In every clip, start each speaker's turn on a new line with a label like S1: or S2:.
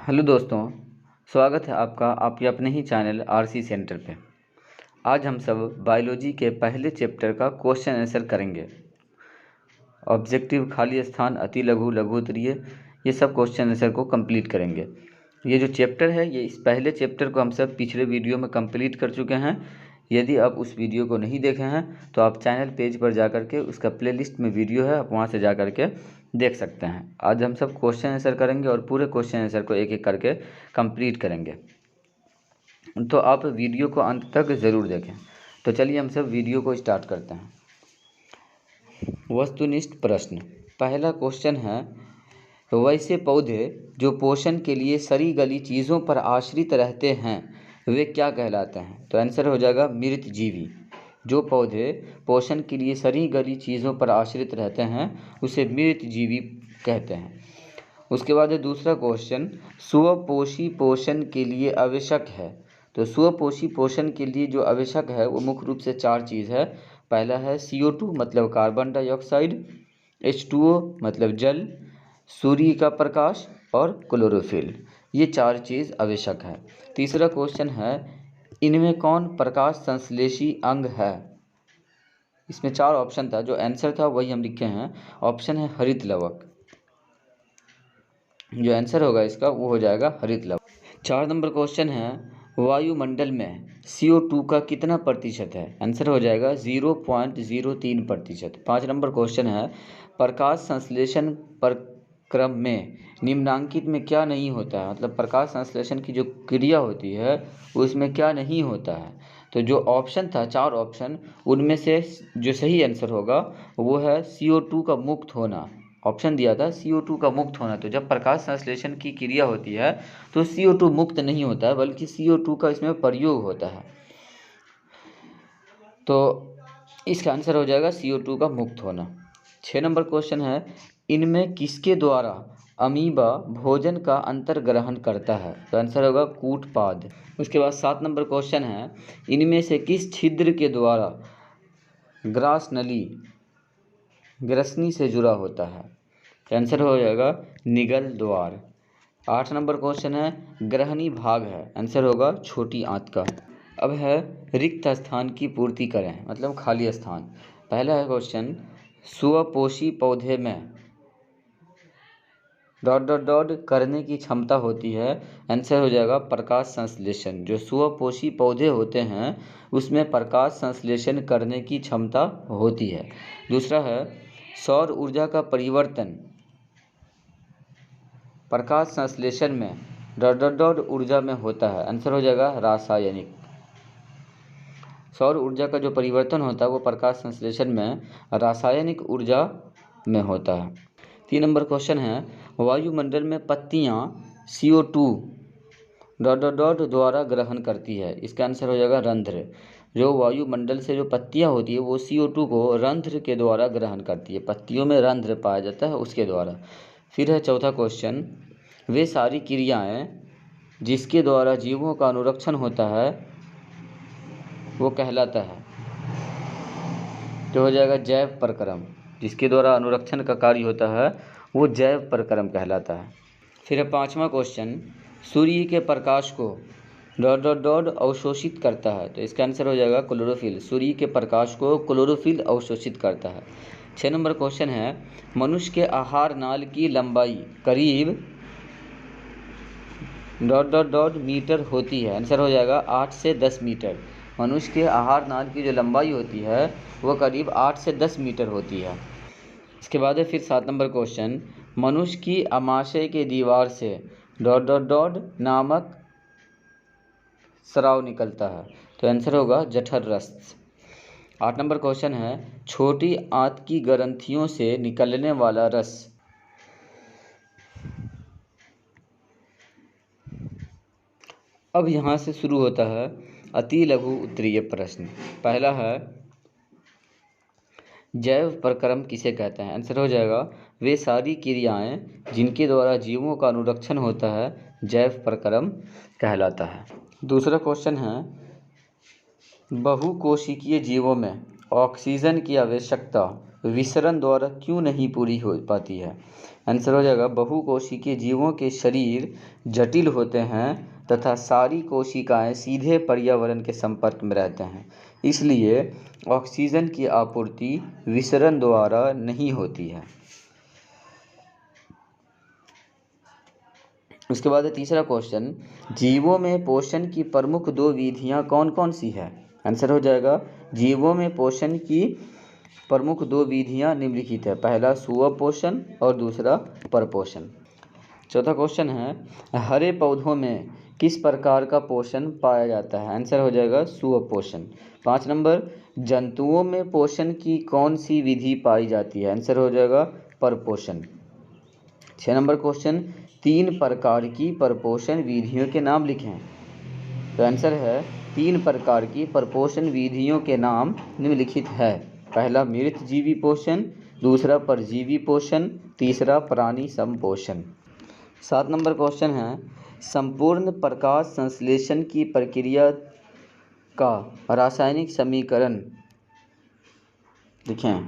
S1: Hello दोस्तों, स्वागत है आपका आपके अपने ही चैनल आरसी सेंटर पे। आज हम सब बायोलॉजी के पहले चैप्टर का क्वेश्चन आंसर करेंगे। ऑब्जेक्टिव, खाली स्थान, अति लघु, लघु उत्तरीय, ये सब क्वेश्चन आंसर को कंप्लीट करेंगे। ये जो चैप्टर है, ये इस पहले चैप्टर को हम सब पिछले वीडियो में कंप्लीट कर चुके हैं। यदि आप उस वीडियो को नहीं देखे हैं तो आप चैनल पेज पर जा कर के उसका प्लेलिस्ट में वीडियो है, आप वहाँ से जा कर के देख सकते हैं। आज हम सब क्वेश्चन आंसर करेंगे और पूरे क्वेश्चन आंसर को एक एक करके कंप्लीट करेंगे, तो आप वीडियो को अंत तक ज़रूर देखें। तो चलिए हम सब वीडियो को स्टार्ट करते हैं। वस्तुनिष्ठ प्रश्न। पहला क्वेश्चन है, वैसे पौधे जो पोषण के लिए सड़ी गली चीज़ों पर आश्रित रहते हैं वे क्या कहलाते हैं? तो आंसर हो जाएगा मृत जीवी। जो पौधे पोषण के लिए सड़ी गली चीज़ों पर आश्रित रहते हैं उसे मृत जीवी कहते हैं। उसके बाद है दूसरा क्वेश्चन, स्वपोषी पोषण के लिए आवश्यक है। तो स्वपोषी पोषण के लिए जो आवश्यक है वो मुख्य रूप से 4 चीज़ है। पहला है CO2 मतलब कार्बन डाइऑक्साइड, H2O मतलब जल, सूर्य का प्रकाश और क्लोरोफिल। ये 4 चीज़ आवश्यक है। तीसरा क्वेश्चन है, इनमें कौन प्रकाश संश्लेषी अंग है? इसमें 4 ऑप्शन था, जो आंसर था वही हम लिखे हैं। ऑप्शन है हरित लवक, जो आंसर होगा इसका वो हो जाएगा हरित लवक। 4 नंबर क्वेश्चन है, वायुमंडल में CO2 का कितना प्रतिशत है? आंसर हो जाएगा 0.03%। 5 नंबर क्वेश्चन है, प्रकाश संश्लेषण प्रक्रम में निम्नांकित में क्या नहीं होता है? मतलब प्रकाश संश्लेषण की जो क्रिया होती है उसमें क्या नहीं होता है? तो जो ऑप्शन था 4 ऑप्शन, उनमें से जो सही आंसर होगा वो है CO2 का मुक्त होना। ऑप्शन दिया था CO2 का मुक्त होना। तो जब प्रकाश संश्लेषण की क्रिया होती है तो CO2 मुक्त नहीं होता है, बल्कि CO2 का इसमें प्रयोग होता है। तो इसका आंसर हो जाएगा CO2 का मुक्त होना। 6 नंबर क्वेश्चन है, इनमें किसके द्वारा अमीबा भोजन का अंतर्ग्रहण करता है? तो आंसर होगा कूटपाद। उसके बाद 7 नंबर क्वेश्चन है, इनमें से किस छिद्र के द्वारा ग्रास नली ग्रसनी से जुड़ा होता है? आंसर हो जाएगा निगल द्वार। 8 नंबर क्वेश्चन है, ग्रहणी भाग है, आंसर होगा छोटी आंत का। अब है रिक्त स्थान की पूर्ति करें, मतलब खाली स्थान। पहला है क्वेश्चन, स्वपोषी पौधे में डॉट डॉट डॉट करने की क्षमता होती है। आंसर हो जाएगा प्रकाश संश्लेषण। जो स्वपोषी पौधे होते हैं उसमें प्रकाश संश्लेषण करने की क्षमता होती है। दूसरा है, सौर ऊर्जा का परिवर्तन प्रकाश संश्लेषण में डॉट डॉट डॉट ऊर्जा में होता है। आंसर हो जाएगा रासायनिक। सौर ऊर्जा का जो परिवर्तन होता है वो प्रकाश संश्लेषण में रासायनिक ऊर्जा में होता है। 3 नंबर क्वेश्चन है, वायुमंडल में पत्तियां CO2 डॉट डॉट डॉट द्वारा ग्रहण करती है। इसका आंसर हो जाएगा रंध्र। जो वायुमंडल से जो पत्तियां होती है वो CO2 को रंध्र के द्वारा ग्रहण करती है। पत्तियों में रंध्र पाया जाता है, उसके द्वारा। फिर है चौथा क्वेश्चन, वे सारी क्रियाएं जिसके द्वारा जीवों का अनुरक्षण होता है वो कहलाता है? तो हो जाएगा जैव प्रक्रम। जिसके द्वारा अनुरक्षण का कार्य होता है वो जैव प्रक्रम कहलाता है। फिर है 5वां क्वेश्चन, सूर्य के प्रकाश को डॉट डॉट डॉट अवशोषित करता है। तो इसका आंसर हो जाएगा क्लोरोफिल। सूर्य के प्रकाश को क्लोरोफिल अवशोषित करता है। 6 नंबर क्वेश्चन है, मनुष्य के आहार नाल की लंबाई करीब डॉट डॉट डॉट मीटर होती है। आंसर हो जाएगा 8 से 10 मीटर। मनुष्य के आहार नाल की जो लंबाई होती है वो करीब 8 से 10 मीटर होती है। इसके बाद है फिर 7 नंबर क्वेश्चन, मनुष्य की आमाशय के दीवार से डॉट डॉट डॉट नामक स्राव निकलता है। तो आंसर होगा जठर रस। 8 नंबर क्वेश्चन है, छोटी आंत की ग्रंथियों से निकलने वाला रस अब यहाँ से शुरू होता है अति लघु उत्तरीय प्रश्न। पहला है, जैव प्रक्रम किसे कहते हैं? आंसर हो जाएगा वे सारी क्रियाएं जिनके द्वारा जीवों का अनुरक्षण होता है जैव प्रक्रम कहलाता है। दूसरा क्वेश्चन है, बहुकोशिकीय जीवों में ऑक्सीजन की आवश्यकता विसरण द्वारा क्यों नहीं पूरी हो पाती है? आंसर हो जाएगा बहुकोशिकीय जीवों के शरीर जटिल होते हैं तथा सारी कोशिकाएं सीधे पर्यावरण के संपर्क में रहते हैं, इसलिए ऑक्सीजन की आपूर्ति विसरण द्वारा नहीं होती है। उसके बाद तीसरा क्वेश्चन, जीवों में पोषण की प्रमुख 2 विधियां कौन कौन सी है? आंसर हो जाएगा जीवों में पोषण की प्रमुख 2 विधियां निम्नलिखित है। पहला सुपोषण और दूसरा परपोषण। चौथा क्वेश्चन है, हरे पौधों में किस प्रकार का पोषण पाया जाता है? आंसर हो जाएगा सुपोषण। 5 नंबर, जंतुओं में पोषण की कौन सी विधि पाई जाती है? आंसर हो जाएगा परपोषण। 6 नंबर क्वेश्चन, 3 प्रकार की परपोषण विधियों के नाम लिखें। तो आंसर है 3 प्रकार की परपोषण विधियों के नाम निम्नलिखित है। पहला मृत जीवी पोषण, दूसरा परजीवी पोषण, तीसरा प्राणी संपोषण। 7 नंबर क्वेश्चन है, संपूर्ण प्रकाश संश्लेषण की प्रक्रिया का रासायनिक समीकरण लिखें।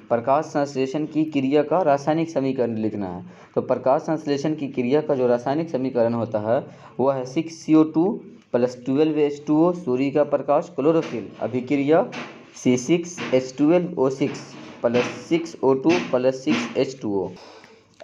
S1: प्रकाश संश्लेषण की क्रिया का रासायनिक समीकरण लिखना है। तो प्रकाश संश्लेषण की क्रिया का जो रासायनिक समीकरण होता है वह है 6CO2 + 12H2O, सूर्य का प्रकाश, क्लोरोफिल, अभिक्रिया C6H12O6 + 6O2 + 6H2O।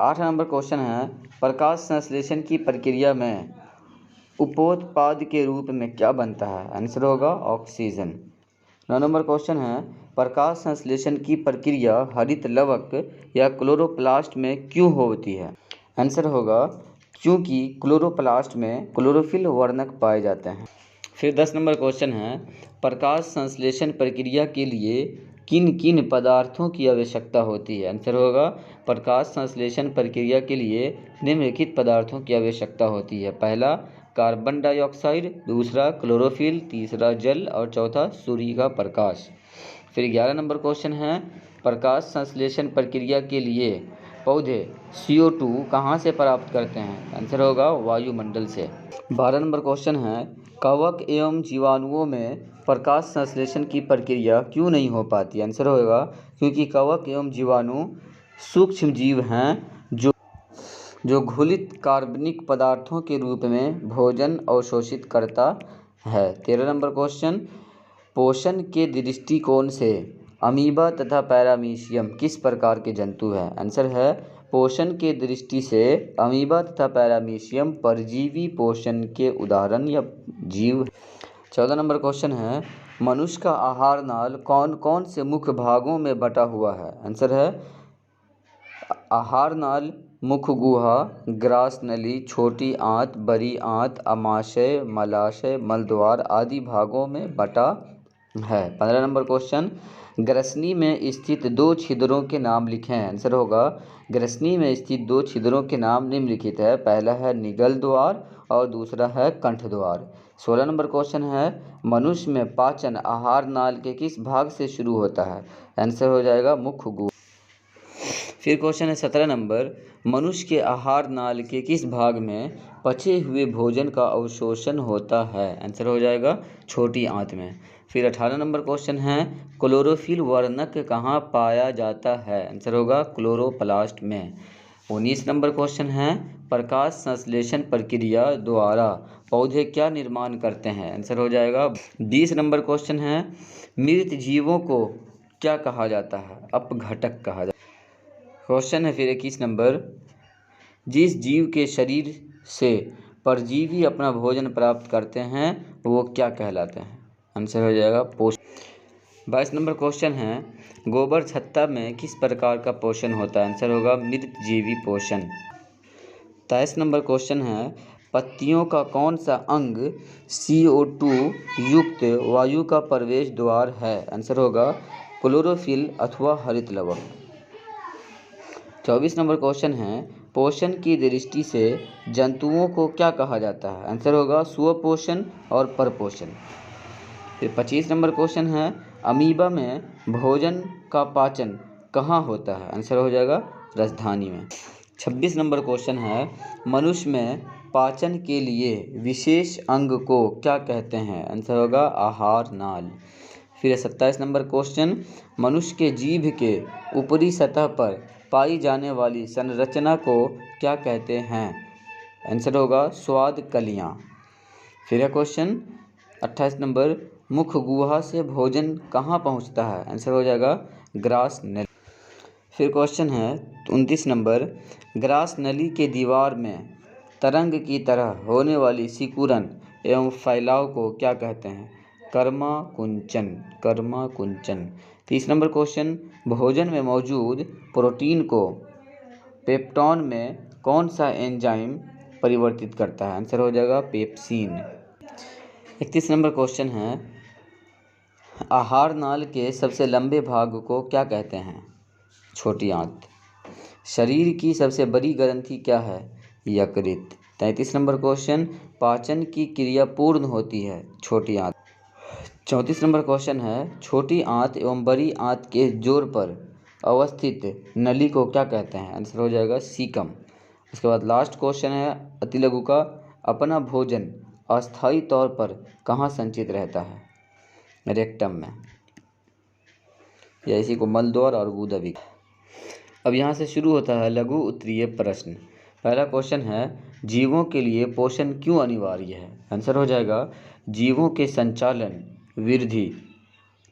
S1: 8 number question है, प्रकाश संश्लेषण की प्रक्रिया में उपोत्पाद के रूप में क्या बनता है? आंसर होगा ऑक्सीजन। 9 नंबर क्वेश्चन है, प्रकाश संश्लेषण की प्रक्रिया हरित लवक या क्लोरोप्लास्ट में क्यों होती है? आंसर होगा क्योंकि क्लोरोप्लास्ट में क्लोरोफिल वर्णक पाए जाते हैं। फिर 10 नंबर क्वेश्चन है, प्रकाश संश्लेषण प्रक्रिया के लिए किन किन पदार्थों की आवश्यकता होती है? आंसर होगा प्रकाश संश्लेषण प्रक्रिया के लिए निम्नलिखित पदार्थों की आवश्यकता होती है। पहला कार्बन डाइऑक्साइड, दूसरा क्लोरोफिल, तीसरा जल और चौथा सूर्य का प्रकाश। फिर 11 नंबर क्वेश्चन है, प्रकाश संश्लेषण प्रक्रिया के लिए पौधे CO2 कहाँ से प्राप्त करते हैं? आंसर होगा वायुमंडल से। 12 नंबर क्वेश्चन है, कवक एवं जीवाणुओं में प्रकाश संश्लेषण की प्रक्रिया क्यों नहीं हो पाती? आंसर होगा क्योंकि कवक एवं जीवाणु सूक्ष्म जीव हैं जो घुलित कार्बनिक पदार्थों के रूप में भोजन अवशोषित करता है। 13 नंबर क्वेश्चन, पोषण के दृष्टिकोण से अमीबा तथा पैरामीशियम किस प्रकार के जंतु हैं? आंसर है पोषण के दृष्टि से अमीबा तथा पैरामीशियम परजीवी पोषण के उदाहरण या जीव। 14 नंबर क्वेश्चन है, मनुष्य का आहार नाल कौन कौन से मुख्य भागों में बटा हुआ है? आंसर है आहार नाल मुख गुहा, ग्रास नली, छोटी आंत, बड़ी आंत, अमाशय, मलाशय, मलद्वार आदि भागों में बटा है। 15 नंबर क्वेश्चन, ग्रसनी में स्थित 2 छिद्रों के नाम लिखें। आंसर होगा ग्रसनी में स्थित 2 छिद्रों के नाम निम्नलिखित है। पहला है निगल द्वार और दूसरा है कंठ द्वार। 16 नंबर क्वेश्चन है, मनुष्य में पाचन आहार नाल के किस भाग से शुरू होता है? आंसर हो जाएगा मुख गुहा। फिर क्वेश्चन है 17 नंबर, मनुष्य के आहार नाल के किस भाग में पचे हुए भोजन का अवशोषण होता है? आंसर हो जाएगा छोटी आंत में। फिर 18 नंबर क्वेश्चन है, क्लोरोफिल वर्णक कहाँ पाया जाता है? आंसर होगा क्लोरोप्लास्ट में। 19 नंबर क्वेश्चन है, प्रकाश संश्लेषण प्रक्रिया द्वारा पौधे क्या निर्माण करते हैं? आंसर हो जाएगा। 20 नंबर क्वेश्चन है, मृत जीवों को क्या कहा जाता है? अपघटक कहा जाता है। क्वेश्चन है फिर 21 नंबर, जिस जीव के शरीर से परजीवी अपना भोजन प्राप्त करते हैं वो क्या कहलाते हैं? आंसर हो जाएगा पोषण। 22 नंबर क्वेश्चन है, गोबर छत्ता में किस प्रकार का पोषण होता है? आंसर होगा मृत जीवी पोषण। 23 नंबर क्वेश्चन है, पत्तियों का कौन सा अंग CO2 युक्त वायु का प्रवेश द्वार है? आंसर होगा क्लोरोफिल अथवा हरित लवक। 24 नंबर क्वेश्चन है, पोषण की दृष्टि से जंतुओं को क्या कहा जाता है? आंसर होगा सुपोषण और परपोषण। फिर 25 नंबर क्वेश्चन है, अमीबा में भोजन का पाचन कहाँ होता है? आंसर हो जाएगा राजधानी में। 26 नंबर क्वेश्चन है, मनुष्य में पाचन के लिए विशेष अंग को क्या कहते हैं? आंसर होगा आहार नाल। फिर 27 नंबर क्वेश्चन, मनुष्य के जीभ के ऊपरी सतह पर पाई जाने वाली संरचना को क्या कहते हैं? आंसर होगा स्वाद कलियाँ। फिर है क्वेश्चन 28 नंबर, मुख गुहा से भोजन कहाँ पहुँचता है? आंसर हो जाएगा ग्रास नली। फिर क्वेश्चन है 29 नंबर, ग्रास नली के दीवार में तरंग की तरह होने वाली सिकुड़न एवं फैलाव को क्या कहते हैं? कर्मा कुंचन। कर्मा कुंचन। 30 नंबर क्वेश्चन, भोजन में मौजूद प्रोटीन को पेप्टोन में कौन सा एंजाइम परिवर्तित करता है? आंसर हो जाएगा पेप्सिन। 31 नंबर क्वेश्चन है, आहार नाल के सबसे लंबे भाग को क्या कहते हैं? छोटी आंत। शरीर की सबसे बड़ी ग्रंथि क्या है? यकृत। 33 नंबर क्वेश्चन, पाचन की क्रिया पूर्ण होती है? छोटी आंत। 34 नंबर क्वेश्चन है, छोटी आंत एवं बड़ी आंत के जोड़ पर अवस्थित नली को क्या कहते हैं? आंसर हो जाएगा सीकम। उसके बाद लास्ट क्वेश्चन है अति लघु का, अपना भोजन अस्थायी तौर पर कहाँ संचित रहता है? रेक्टम में, या इसी को मलद्वार और गुदा भी। अब यहाँ से शुरू होता है लघु उत्तरीय प्रश्न। पहला क्वेश्चन है, जीवों के लिए पोषण क्यों अनिवार्य है? आंसर हो जाएगा जीवों के संचालन, वृद्धि,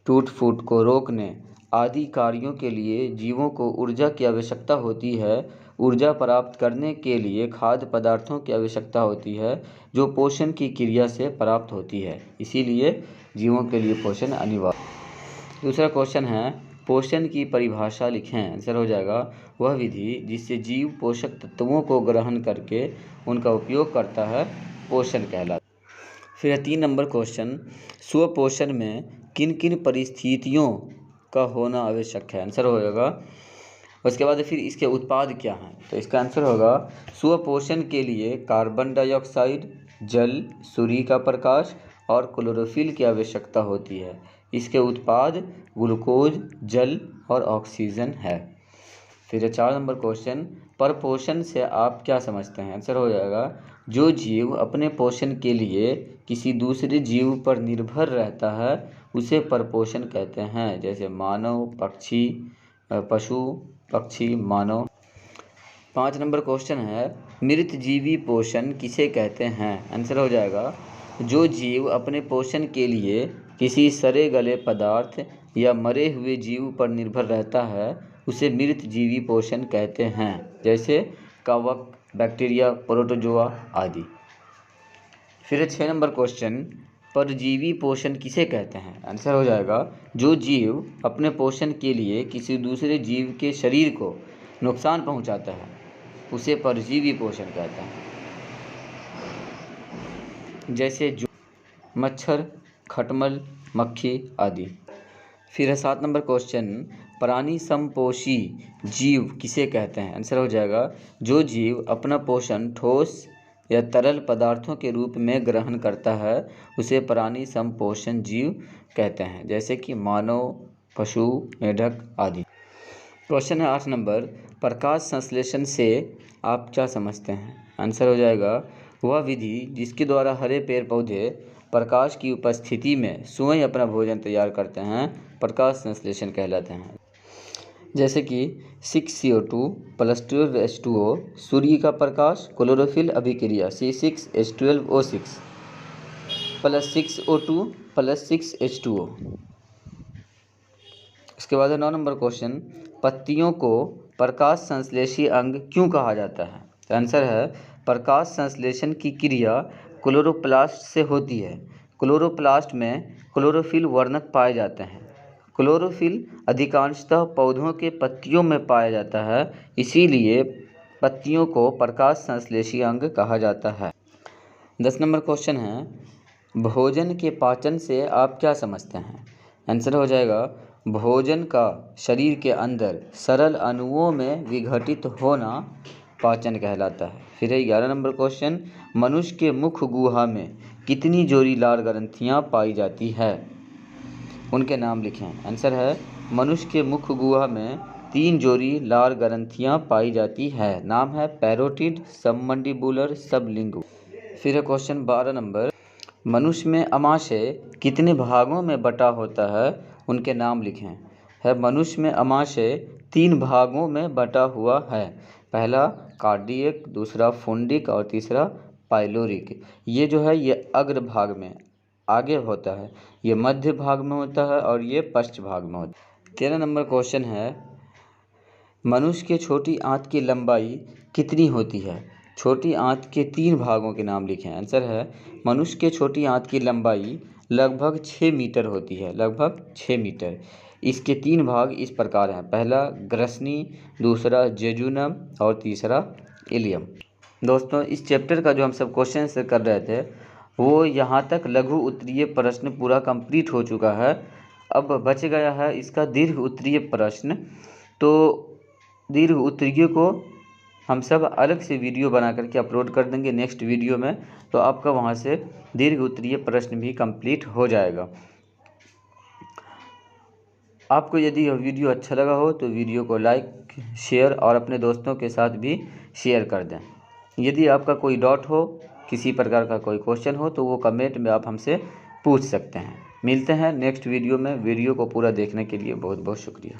S1: टूट फूट को रोकने आदि कार्यों के लिए जीवों को ऊर्जा की आवश्यकता होती है। ऊर्जा प्राप्त करने के लिए खाद्य पदार्थों की आवश्यकता होती है जो पोषण की क्रिया से प्राप्त होती है, इसीलिए जीवों के लिए पोषण अनिवार्य। दूसरा क्वेश्चन है, पोषण की परिभाषा लिखें। आंसर हो जाएगा वह विधि जिससे जीव पोषक तत्वों को ग्रहण करके उनका उपयोग करता है, पोषण कहलाता है। फिर 3 नंबर क्वेश्चन, स्वपोषण में किन किन परिस्थितियों का होना आवश्यक है? आंसर हो जाएगा। उसके बाद फिर इसके उत्पाद क्या हैं? तो इसका आंसर होगा स्वपोषण के लिए कार्बन डाइऑक्साइड, जल, सूर्य का प्रकाश और क्लोरोफिल की आवश्यकता होती है। इसके उत्पाद ग्लूकोज, जल और ऑक्सीजन है। फिर 4 नंबर क्वेश्चन, परपोषण से आप क्या समझते हैं? आंसर हो जाएगा जो जीव अपने पोषण के लिए किसी दूसरे जीव पर निर्भर रहता है उसे परपोषण कहते हैं, जैसे मानव, पक्षी, पशु, पक्षी, मानव। 5 नंबर क्वेश्चन है, मृत जीवी पोषण किसे कहते हैं? आंसर हो जाएगा जो जीव अपने पोषण के लिए किसी सड़े गले पदार्थ या मरे हुए जीव पर निर्भर रहता है उसे मृत जीवी पोषण कहते हैं, जैसे कवक, बैक्टीरिया, प्रोटोजोआ आदि। फिर 6 नंबर क्वेश्चन, परजीवी पोषण किसे कहते हैं? आंसर हो जाएगा जो जीव अपने पोषण के लिए किसी दूसरे जीव के शरीर को नुकसान पहुंचाता है उसे परजीवी पोषण कहते हैं, जैसे मच्छर, खटमल, मक्खी आदि। फिर 7 नंबर क्वेश्चन, प्राणी समपोषी जीव किसे कहते हैं? आंसर हो जाएगा जो जीव अपना पोषण ठोस या तरल पदार्थों के रूप में ग्रहण करता है उसे प्राणी समपोषण जीव कहते हैं, जैसे कि मानव, पशु, मेढक आदि। क्वेश्चन है 8 नंबर, प्रकाश संश्लेषण से आप क्या समझते हैं? आंसर हो जाएगा वह विधि जिसके द्वारा हरे पेड़ पौधे प्रकाश की उपस्थिति में स्वयं अपना भोजन तैयार करते हैं, प्रकाश संश्लेषण कहलाते हैं, जैसे कि 6CO2 + 12H2O, सूर्य का प्रकाश, क्लोरोफिल अभिक्रिया C6H12O6 + 6O2 + 6H2O। इसके बाद 9 नंबर क्वेश्चन, पत्तियों को प्रकाश संश्लेषी अंग क्यों कहा जाता है? आंसर है प्रकाश संश्लेषण की क्रिया क्लोरोप्लास्ट से होती है। क्लोरोप्लास्ट में क्लोरोफिल वर्णक पाए जाते हैं। क्लोरोफिल अधिकांशतः पौधों के पत्तियों में पाया जाता है, इसीलिए पत्तियों को प्रकाश संश्लेषी अंग कहा जाता है। 10 नंबर क्वेश्चन है, भोजन के पाचन से आप क्या समझते हैं? आंसर हो जाएगा भोजन का शरीर के अंदर सरल अणुओं में विघटित होना पाचन कहलाता है। फिर 11 नंबर क्वेश्चन, मनुष्य के मुख गुहा में कितनी जोड़ी लार ग्रंथियाँ पाई जाती है? उनके नाम लिखें। आंसर है मनुष्य के मुख गुहा में 3 जोड़ी लार ग्रंथियाँ पाई जाती है। नाम है पैरोटिड, सबमंडिबुलर, सबलिंगुअल। फिर है क्वेश्चन 12 नंबर, मनुष्य में अमाशय कितने भागों में बटा होता है? उनके नाम लिखें। है मनुष्य में अमाशय 3 भागों में बटा हुआ है। पहला कार्डियक, दूसरा फुंडिक और तीसरा पाइलोरिक। ये जो है ये अग्र भाग में आगे होता है, ये मध्य भाग में होता है और ये पश्च भाग में होता है। 13 नंबर क्वेश्चन है, मनुष्य के छोटी आंत की लंबाई कितनी होती है? छोटी आंत के 3 भागों के नाम लिखें। आंसर है, मनुष्य के छोटी आंत की लंबाई लगभग 6 मीटर होती है, लगभग 6 मीटर। इसके 3 भाग इस प्रकार हैं, पहला ग्रसनी, दूसरा जेजुनम और तीसरा इलियम। दोस्तों, इस चैप्टर का जो हम सब क्वेश्चन से कर रहे थे वो यहाँ तक लघु उत्तरीय प्रश्न पूरा कंप्लीट हो चुका है। अब बच गया है इसका दीर्घ उत्तरीय प्रश्न। तो दीर्घ उत्तरीय को हम सब अलग से वीडियो बना करके अपलोड कर देंगे नेक्स्ट वीडियो में, तो आपका वहाँ से दीर्घ उत्तरीय प्रश्न भी कंप्लीट हो जाएगा। आपको यदि यह वीडियो अच्छा लगा हो तो वीडियो को लाइक, शेयर और अपने दोस्तों के साथ भी शेयर कर दें। यदि आपका कोई डाउट हो, किसी प्रकार का कोई क्वेश्चन हो, तो वो कमेंट में आप हमसे पूछ सकते हैं। मिलते हैं नेक्स्ट वीडियो में। वीडियो को पूरा देखने के लिए बहुत बहुत शुक्रिया।